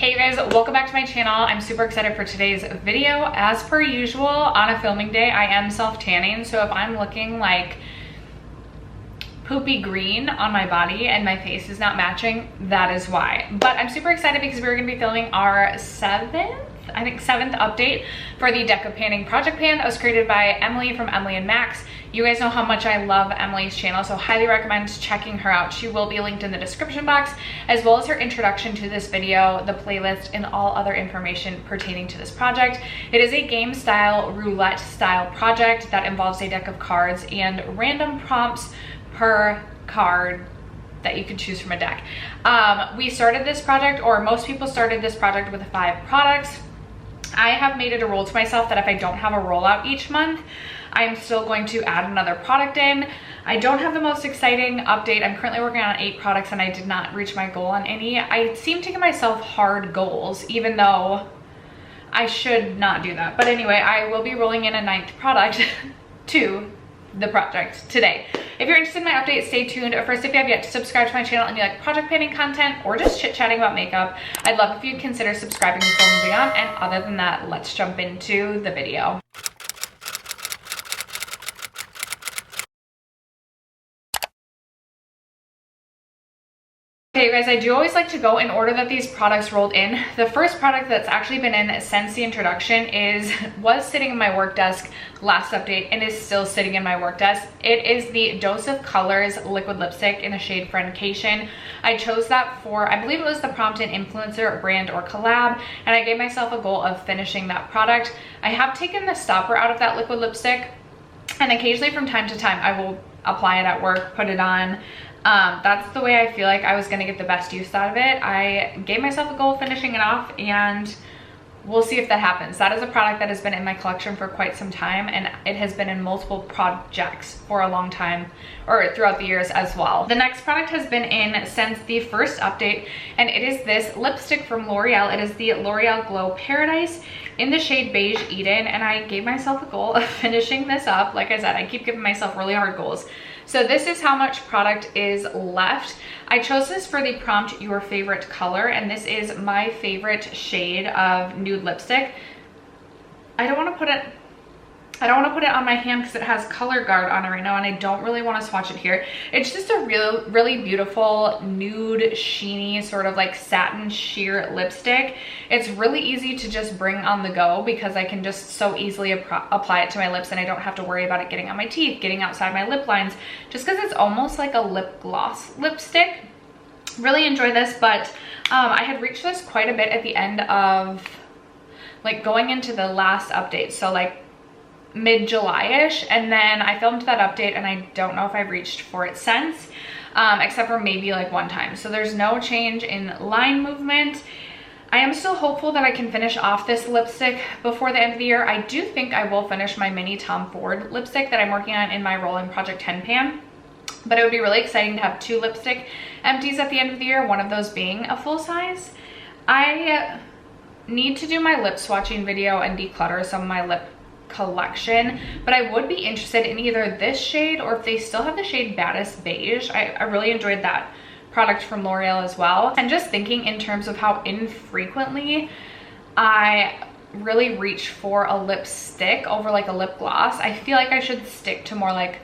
Hey you guys, welcome back to my channel. I'm super excited for today's video. As per usual, on a filming day, I am self-tanning, so if I'm looking like poopy green on my body and my face is not matching, that is why. But I'm super excited because we're gonna be filming our seventh update for the deck of panning project pan that was created by Emily from Emily and Max. You guys know how much I love Emily's channel, so highly recommend checking her out. She will be linked in the description box, as well as her introduction to this video, the playlist, and all other information pertaining to this project. It is a game style, roulette style project that involves a deck of cards and random prompts per card that you could choose from a deck. We started this project, or most people started this project with 5 products. I have made it a rule to myself that if I don't have a rollout each month, I'm still going to add another product in. I don't have the most exciting update. I'm currently working on 8 products and I did not reach my goal on any. I seem to give myself hard goals, even though I should not do that. But anyway, I will be rolling in a 9th product to the project today. If you're interested in my update, stay tuned. First, if you have yet to subscribe to my channel and you like project panning content or just chit-chatting about makeup, I'd love if you'd consider subscribing before moving on. And other than that, let's jump into the video. Okay, guys, I do always like to go in order that these products rolled in. The first product that's actually been in since the introduction was sitting in my work desk last update and is still sitting in my work desk. It is the Dose of Colors liquid lipstick in the shade Friendcation. I chose that for, I believe it was the prompt in influencer, brand, or collab, and I gave myself a goal of finishing that product. I have taken the stopper out of that liquid lipstick, and occasionally from time to time I will apply it at work, put it on. That's the way I feel like I was gonna get the best use out of it. I gave myself a goal of finishing it off, and we'll see if that happens. That is a product that has been in my collection for quite some time, and it has been in multiple projects for a long time, or throughout the years as well. The next product has been in since the first update, and it is this lipstick from L'Oreal. It is the L'Oreal Glow Paradise in the shade Beige Eden, and I gave myself a goal of finishing this up. Like I said, I keep giving myself really hard goals. So this is how much product is left. I chose this for the prompt, your favorite color, and this is my favorite shade of nude lipstick. I don't want to put it on my hand because it has color guard on it right now, and I don't really want to swatch it here. It's just a really beautiful nude, sheeny, sort of like satin sheer lipstick. It's really easy to just bring on the go because I can just so easily apply it to my lips, and I don't have to worry about it getting on my teeth, getting outside my lip lines, just because it's almost like a lip gloss lipstick. Really enjoy this, but I had reached this quite a bit at the end of, like, going into the last update, so like mid-July-ish, and then I filmed that update and I don't know if I've reached for it since, except for maybe like one time. So there's no change in line movement. I am still hopeful that I can finish off this lipstick before the end of the year. I do think I will finish my mini Tom Ford lipstick that I'm working on in my rolling Project 10 pan, but it would be really exciting to have 2 lipstick empties at the end of the year, one of those being a full size. I need to do my lip swatching video and declutter some of my lip collection, but I would be interested in either this shade or if they still have the shade Baddest Beige. I really enjoyed that product from L'Oreal as well. And just thinking in terms of how infrequently I really reach for a lipstick over like a lip gloss, I feel like I should stick to more like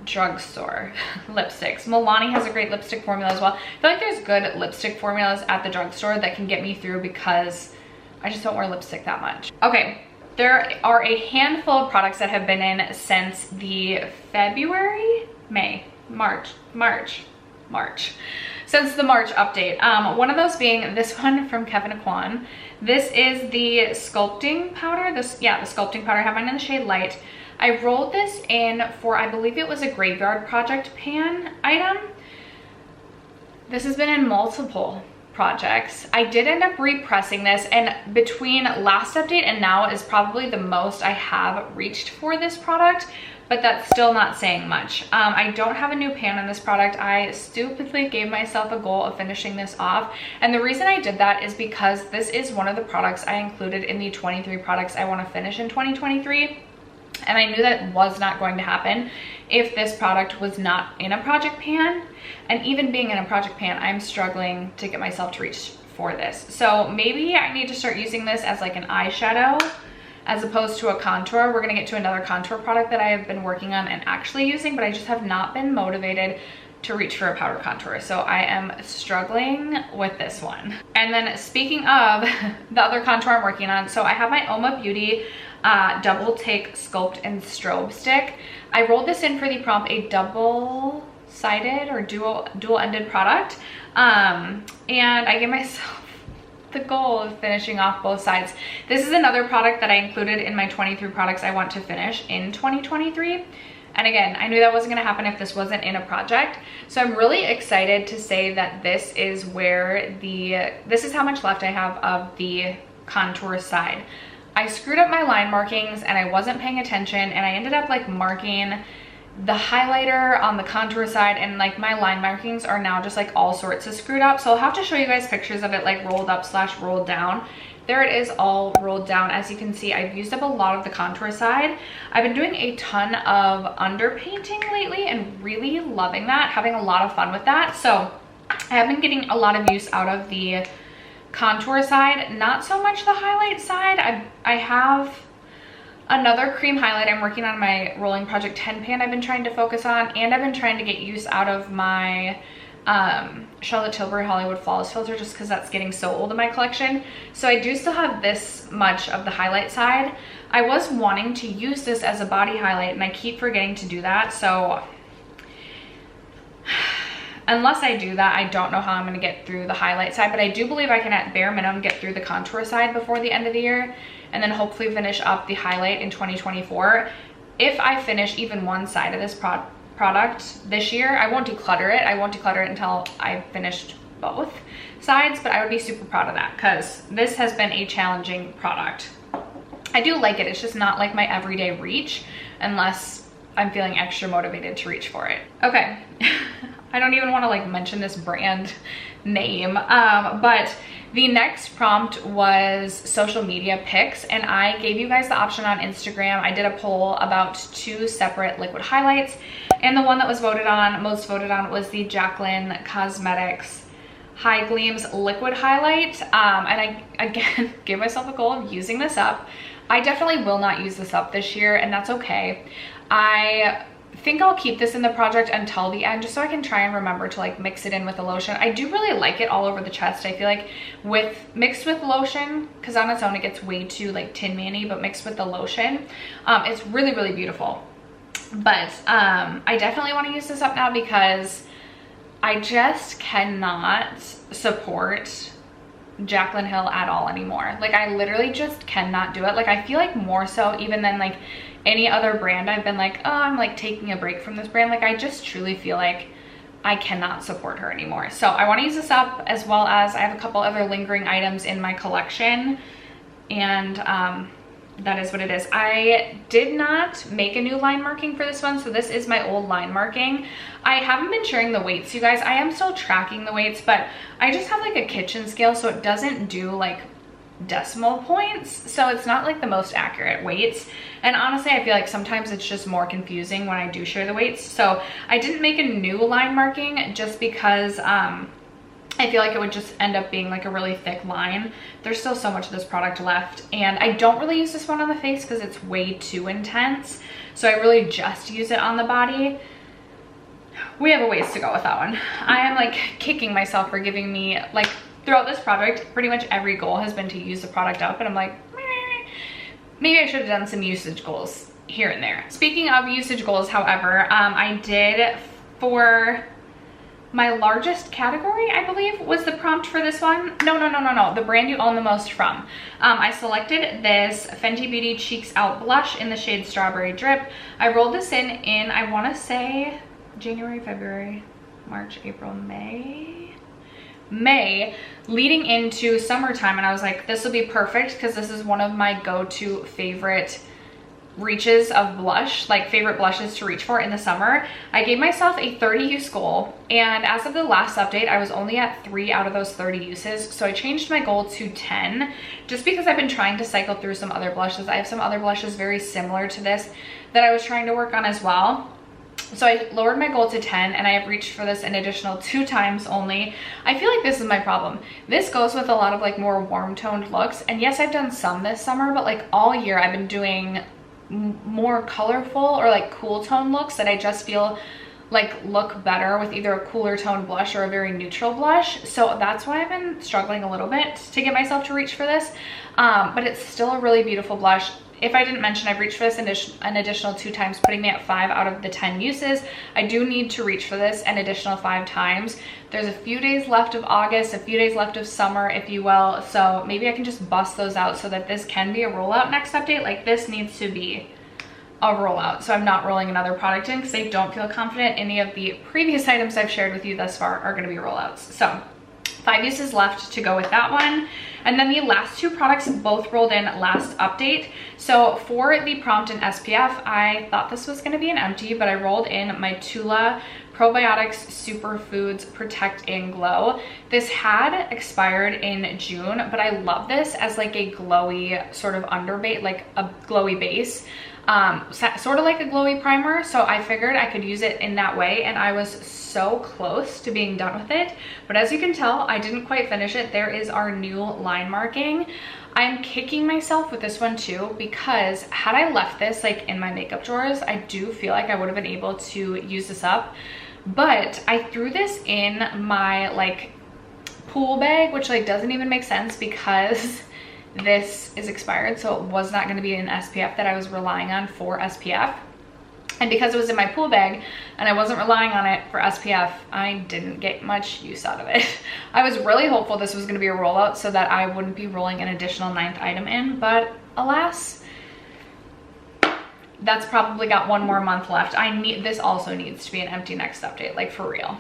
drugstore lipsticks. Milani has a great lipstick formula as well. I feel like there's good lipstick formulas at the drugstore that can get me through because I just don't wear lipstick that much. Okay. There are a handful of products that have been in since the since the March update. One of those being this one from Kevin Kwan. This is the sculpting powder. The sculpting powder. I have mine in the shade Light. I rolled this in for, I believe it was a Graveyard Project pan item. This has been in multiple projects. I did end up repressing this, and between last update and now is probably the most I have reached for this product, but that's still not saying much. I don't have a new pan on this product. I stupidly gave myself a goal of finishing this off, and the reason I did that is because this is one of the products I included in the 23 products I want to finish in 2023. And I knew that it was not going to happen if this product was not in a project pan. And even being in a project pan, I'm struggling to get myself to reach for this. So maybe I need to start using this as like an eyeshadow as opposed to a contour. We're gonna get to another contour product that I have been working on and actually using, but I just have not been motivated to reach for a powder contour. So I am struggling with this one. And then speaking of the other contour I'm working on, so I have my Oma Beauty Double Take Sculpt and Strobe Stick. I rolled this in for the prompt, a double-sided or dual-ended product. And I gave myself the goal of finishing off both sides. This is another product that I included in my 23 products I want to finish in 2023. And again, I knew that wasn't gonna happen if this wasn't in a project. So I'm really excited to say that this is where this is how much left I have of the contour side. I screwed up my line markings and I wasn't paying attention, and I ended up like marking the highlighter on the contour side, and like my line markings are now just like all sorts of screwed up. So I'll have to show you guys pictures of it like rolled up / rolled down. There it is, all rolled down. As you can see, I've used up a lot of the contour side. I've been doing a ton of underpainting lately and really loving that, having a lot of fun with that. So I have been getting a lot of use out of the contour side, not so much the highlight side. I have another cream highlight I'm working on, my Rolling Project 10 pan I've been trying to focus on, and I've been trying to get use out of my Charlotte Tilbury Hollywood Flawless filter, just because that's getting so old in my collection. So I do still have this much of the highlight side. I was wanting to use this as a body highlight and I keep forgetting to do that. So unless I do that, I don't know how I'm going to get through the highlight side, but I do believe I can at bare minimum get through the contour side before the end of the year, and then hopefully finish up the highlight in 2024. If I finish even one side of this product this year, I won't declutter it. I won't declutter it until I've finished both sides, but I would be super proud of that because this has been a challenging product. I do like it. It's just not like my everyday reach unless I'm feeling extra motivated to reach for it. Okay. I don't even want to like mention this brand name, but the next prompt was social media pics, and I gave you guys the option on Instagram. I did a poll about 2 separate liquid highlights, and the one that was most voted on was the Jaclyn Cosmetics High Gleams liquid highlight. And I again gave myself a goal of using this up. I definitely will not use this up this year, and that's okay. I think I'll keep this in the project until the end, just so I can try and remember to like mix it in with the lotion. I do really like it all over the chest. I feel like mixed with lotion, because on its own it gets way too like Tin Man-y, but mixed with the lotion, it's really, really beautiful. But I definitely want to use this up now because I just cannot support Jaclyn Hill at all anymore. Like I literally just cannot do it. Like I feel like more so even than like any other brand I've been like, oh, I'm like taking a break from this brand. Like I just truly feel like I cannot support her anymore. So I want to use this up, as well as I have a couple other lingering items in my collection, and that is what it is. I did not make a new line marking for this one, so this is my old line marking. I haven't been sharing the weights, you guys. I am still tracking the weights, but I just have like a kitchen scale, so it doesn't do like decimal points, so it's not like the most accurate weights. And honestly, I feel like sometimes it's just more confusing when I do share the weights. So I didn't make a new line marking just because I feel like it would just end up being like a really thick line. There's still so much of this product left, and I don't really use this one on the face because it's way too intense. So I really just use it on the body. We have a ways to go with that one. I am like kicking myself for giving me like, throughout this project, pretty much every goal has been to use the product up, and I'm like, maybe I should have done some usage goals here and there. Speaking of usage goals, however, I did, for my largest category, I believe, was the prompt for this one. No, the brand you own the most from. I selected this Fenty Beauty Cheeks Out blush in the shade Strawberry Drip. I rolled this in, I want to say January, February, March, April, May, leading into summertime, and I was like, this will be perfect because this is one of my go-to favorite reaches of blush, like favorite blushes to reach for in the summer. I gave myself a 30 use goal, and as of the last update, I was only at 3 out of those 30 uses. So I changed my goal to 10, just because I've been trying to cycle through some other blushes. I have some other blushes very similar to this that I was trying to work on as well. So I lowered my goal to 10 and I have reached for this an additional 2 times only. I feel like this is my problem. This goes with a lot of like more warm toned looks. And yes, I've done some this summer, but like all year I've been doing more colorful or like cool tone looks that I just feel like look better with either a cooler tone blush or a very neutral blush. So that's why I've been struggling a little bit to get myself to reach for this. But it's still a really beautiful blush. If I didn't mention, I've reached for this an additional 2 times, putting me at 5 out of the 10 uses. I do need to reach for this an additional 5 times. There's a few days left of August, a few days left of summer, if you will. So maybe I can just bust those out so that this can be a rollout next update. Like this needs to be a rollout. So I'm not rolling another product in because I don't feel confident any of the previous items I've shared with you thus far are going to be rollouts. So 5 uses left to go with that one. And then the last 2 products both rolled in last update. So for the prompt and SPF, I thought this was going to be an empty, but I rolled in my Tula Probiotics Superfoods Protect and Glow. This had expired in June, but I love this as like a glowy sort of underbase, like a glowy base. Sort of like a glowy primer. So I figured I could use it in that way, and I was so close to being done with it. But as you can tell, I didn't quite finish it. There is our new line marking. I'm kicking myself with this one too, because had I left this like in my makeup drawers, I do feel like I would have been able to use this up. But I threw this in my like pool bag, which like doesn't even make sense because this is expired, so it was not going to be an SPF that I was relying on for SPF. And because it was in my pool bag and I wasn't relying on it for SPF, I didn't get much use out of it. I was really hopeful this was going to be a rollout so that I wouldn't be rolling an additional 9th item in, but alas, that's probably got 1 more month left. This also needs to be an empty next update, like for real.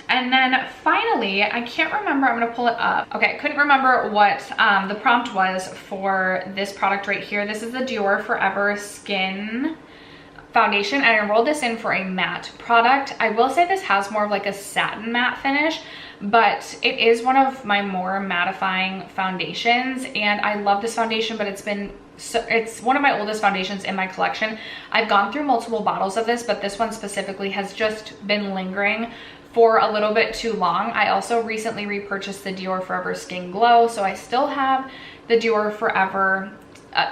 And then finally, I can't remember, I'm gonna pull it up. Okay, I couldn't remember what the prompt was for this product right here. This is the Dior Forever Skin Foundation, and I rolled this in for a matte product. I will say this has more of like a satin matte finish, but it is one of my more mattifying foundations, and I love this foundation, but it's one of my oldest foundations in my collection. I've gone through multiple bottles of this, but this one specifically has just been lingering for a little bit too long. I also recently repurchased the Dior Forever Skin Glow, so I still have the Dior Forever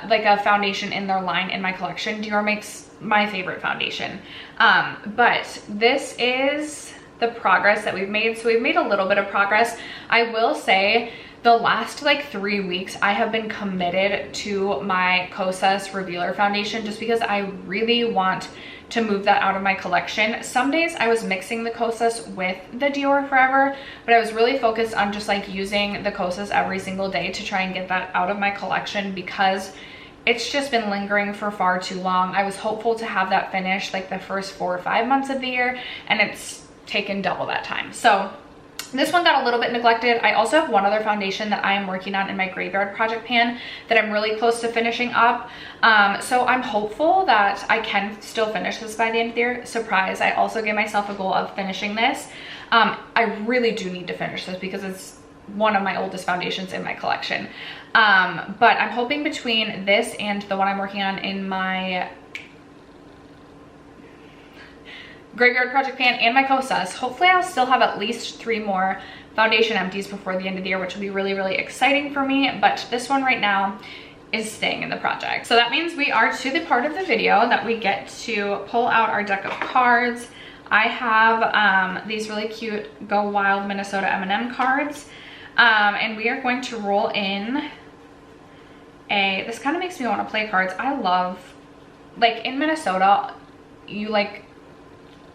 like a foundation in their line in my collection. Dior makes my favorite foundation, but this is the progress that we've made. So we've made a little bit of progress. I will say the last like 3 weeks I have been committed to my Kosas Revealer foundation just because I really want to move that out of my collection. Some days I was mixing the Kosas with the Dior Forever, but I was really focused on just like using the Kosas every single day to try and get that out of my collection because it's just been lingering for far too long. I was hopeful to have that finished like the first 4 or 5 months of the year, and it's taken double that time. So this one got a little bit neglected. I also have one other foundation that I am working on in my Graveyard Project pan that I'm really close to finishing up. So I'm hopeful that I can still finish this by the end of the year. Surprise, I also gave myself a goal of finishing this. I really do need to finish this because it's one of my oldest foundations in my collection. But I'm hoping between this and the one I'm working on in my Graveyard Project pan and my Kosas, hopefully I'll still have at least 3 more foundation empties before the end of the year, which will be really, really exciting for me. But this one right now is staying in the project. So that means we are to the part of the video that we get to pull out our deck of cards. I have these really cute Go Wild Minnesota M&M cards, and we are going to roll in this kind of makes me want to play cards. I love, like in Minnesota, you like,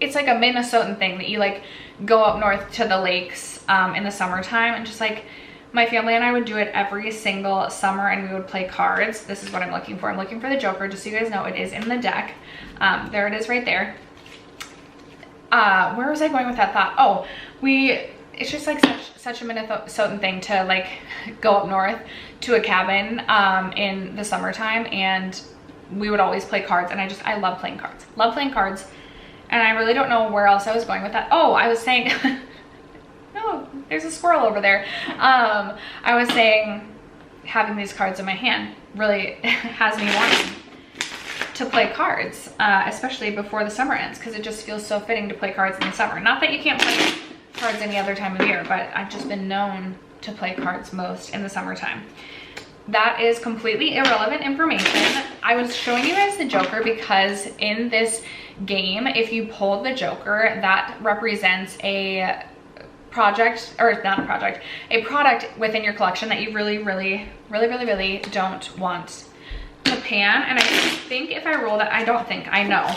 it's like a Minnesotan thing that you like go up north to the lakes in the summertime, and just like my family and I would do it every single summer, and we would play cards. This is what I'm looking for. I'm looking for the Joker, just so you guys know it is in the deck. There it is right there. Where was I going with that thought? Oh, it's just like such a Minnesotan thing to like go up north to a cabin in the summertime, and we would always play cards, and I love playing cards. Love playing cards. And I really don't know where else I was going with that. Oh, I was saying, no, there's a squirrel over there. I was saying having these cards in my hand really has me wanting to play cards, especially before the summer ends, because it just feels so fitting to play cards in the summer. Not that you can't play cards any other time of year, but I've just been known to play cards most in the summertime. That is completely irrelevant information. I was showing you guys the Joker because in this game, if you pull the Joker, that represents a project, or not a project, a product within your collection that you really don't want to pan. And I think if I roll that, I know.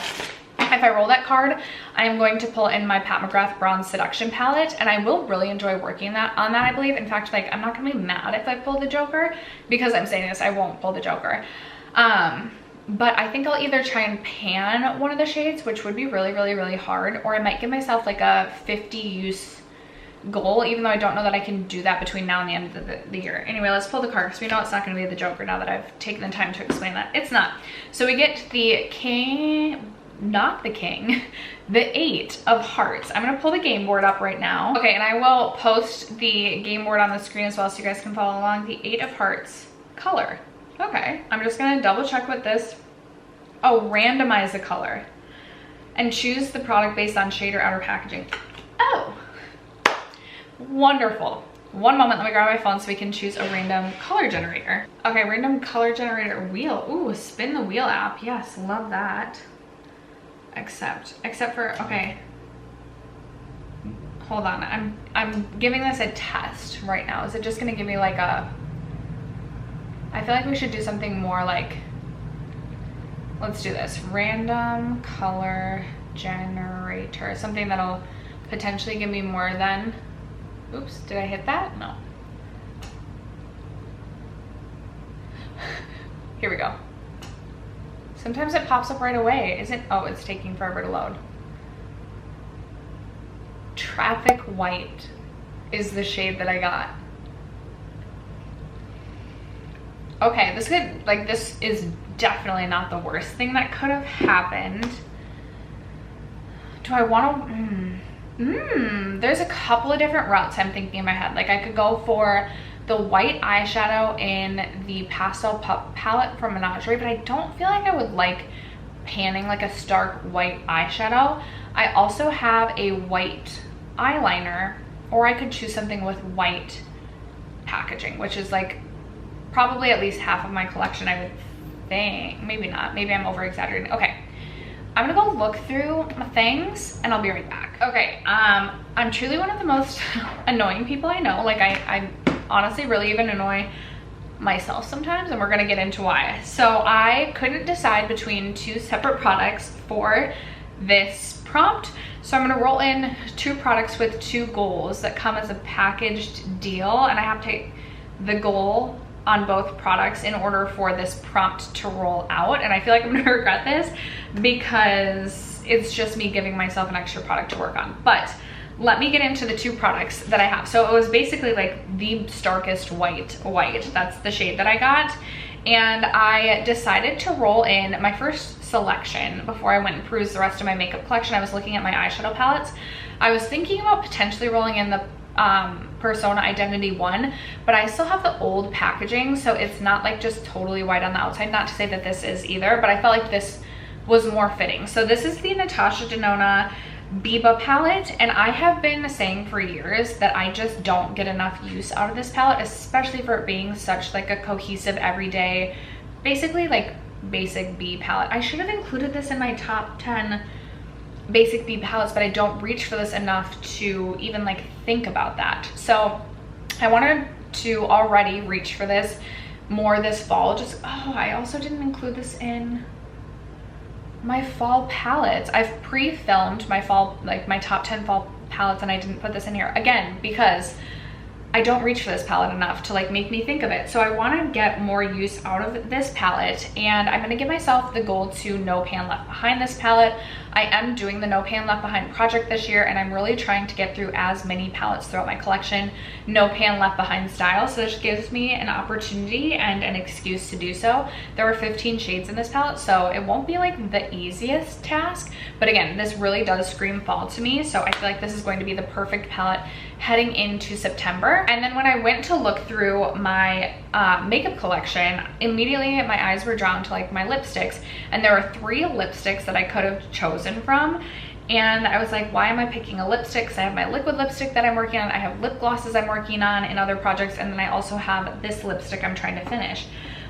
If I roll that card, I am going to pull in my Pat McGrath Bronze Seduction palette, and I will really enjoy working on that, I believe. In fact, like, I'm not gonna be mad if I pull the Joker, because I'm saying this, I won't pull the Joker. But I think I'll either try and pan one of the shades, which would be really hard, or I might give myself like a 50 use goal, even though I don't know that I can do that between now and the end of the year. Anyway, let's pull the card, because we know it's not going to be the Joker now that I've taken the time to explain that. It's not. So we get the king, not the king, the 8 of hearts. I'm going to pull the game board up right now. Okay, and I will post the game board on the screen as well so you guys can follow along. The 8 of hearts color. Okay, I'm just going to double check with this. Oh, randomize the color and choose the product based on shade or outer packaging. Oh, wonderful. One moment, let me grab my phone so we can choose a random color generator. Okay, random color generator wheel. Ooh, spin the wheel app. Yes, love that. Except for, okay. Hold on, I'm giving this a test right now. Is it just gonna give me like a, I feel like we should do something more like, let's do this. Random color generator. Something that'll potentially give me more than, oops, did I hit that? No. Here we go. Sometimes it pops up right away. Oh, it's taking forever to load. Traffic White is the shade that I got. Okay, this is definitely not the worst thing that could have happened. Do I want to, there's a couple of different routes I'm thinking in my head. Like, I could go for the white eyeshadow in the Pastel Pup palette from Menagerie, but I don't feel like I would like panning like a stark white eyeshadow. I also have a white eyeliner, or I could choose something with white packaging, which is like probably at least half of my collection, I would think. Maybe not, maybe I'm over exaggerating. Okay, I'm gonna go look through my things and I'll be right back. Okay, I'm truly one of the most annoying people I know. Like, I honestly really even annoy myself sometimes, and we're gonna get into why. So I couldn't decide between 2 separate products for this prompt. So I'm gonna roll in 2 products with 2 goals that come as a packaged deal, and I have to take the goal on both products in order for this prompt to roll out. And I feel like I'm gonna regret this because it's just me giving myself an extra product to work on. But let me get into the 2 products that I have. So it was basically like the starkest white. That's the shade that I got. And I decided to roll in my first selection before I went and perused the rest of my makeup collection. I was looking at my eyeshadow palettes. I was thinking about potentially rolling in the Persona Identity 1, but I still have the old packaging, so it's not like just totally white on the outside. Not to say that this is either, but I felt like this was more fitting. So this is the Natasha Denona Biba palette, and I have been saying for years that I just don't get enough use out of this palette, especially for it being such like a cohesive everyday, basically like basic B palette. I should have included this in my top 10 basic B palettes, but I don't reach for this enough to even like think about that. So I wanted to already reach for this more this fall. Just, oh, I also didn't include this in my fall palettes. I've pre-filmed my fall, like my top 10 fall palettes, and I didn't put this in here again because I don't reach for this palette enough to like make me think of it. So I want to get more use out of this palette, and I'm going to give myself the goal to no pan left behind this palette. I am doing the no pan left behind project this year, and I'm really trying to get through as many palettes throughout my collection no pan left behind style. So this gives me an opportunity and an excuse to do so. There are 15 shades in this palette, so it won't be like the easiest task, but again, this really does scream fall to me. So I feel like this is going to be the perfect palette heading into September. And then when I went to look through my makeup collection, immediately my eyes were drawn to like my lipsticks, and there were 3 lipsticks that I could have chosen from. And I was like, why am I picking a lipstick? Because I have my liquid lipstick that I'm working on, I have lip glosses I'm working on in other projects, and then I also have this lipstick I'm trying to finish.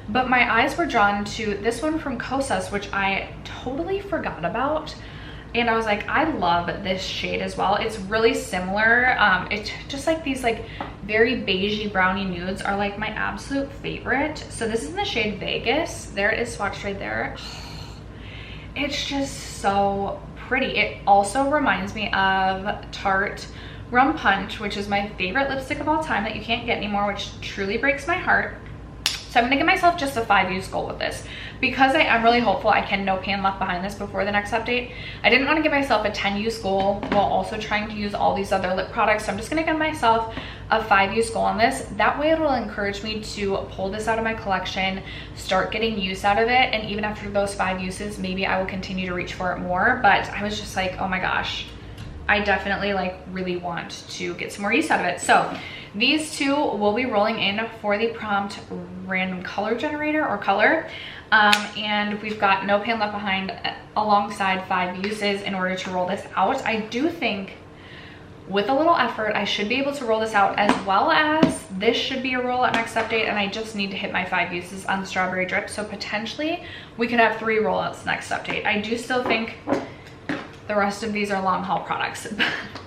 But my eyes were drawn to this one from Kosas, which I totally forgot about. And I was like, I love this shade as well. It's really similar. It's just like these like very beigey brownie nudes are like my absolute favorite. So this is in the shade Vegas. There it is swatched right there. It's just so pretty. It also reminds me of Tarte Rum Punch, which is my favorite lipstick of all time that you can't get anymore, which truly breaks my heart. So I'm gonna give myself just a 5-use goal with this because I am really hopeful I can no pan left behind this before the next update. I didn't want to give myself a 10-use goal while also trying to use all these other lip products. So I'm just gonna give myself a 5-use goal on this. That way it'll encourage me to pull this out of my collection, start getting use out of it. And even after those 5 uses, maybe I will continue to reach for it more. But I was just like, oh my gosh, I definitely like really want to get some more use out of it. So these 2 will be rolling in for the prompt random color generator or color. And we've got no pan left behind alongside 5 uses in order to roll this out. I do think with a little effort, I should be able to roll this out, as well as this should be a rollout next update, and I just need to hit my 5 uses on the strawberry drip. So potentially we could have 3 rollouts next update. I do still think the rest of these are long haul products,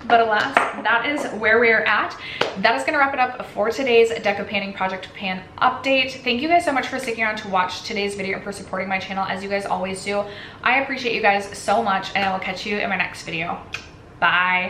but alas, that is where we're at. That is gonna wrap it up for today's Deco Panning Project Pan update. Thank you guys so much for sticking around to watch today's video and for supporting my channel as you guys always do. I appreciate you guys so much, and I will catch you in my next video. Bye.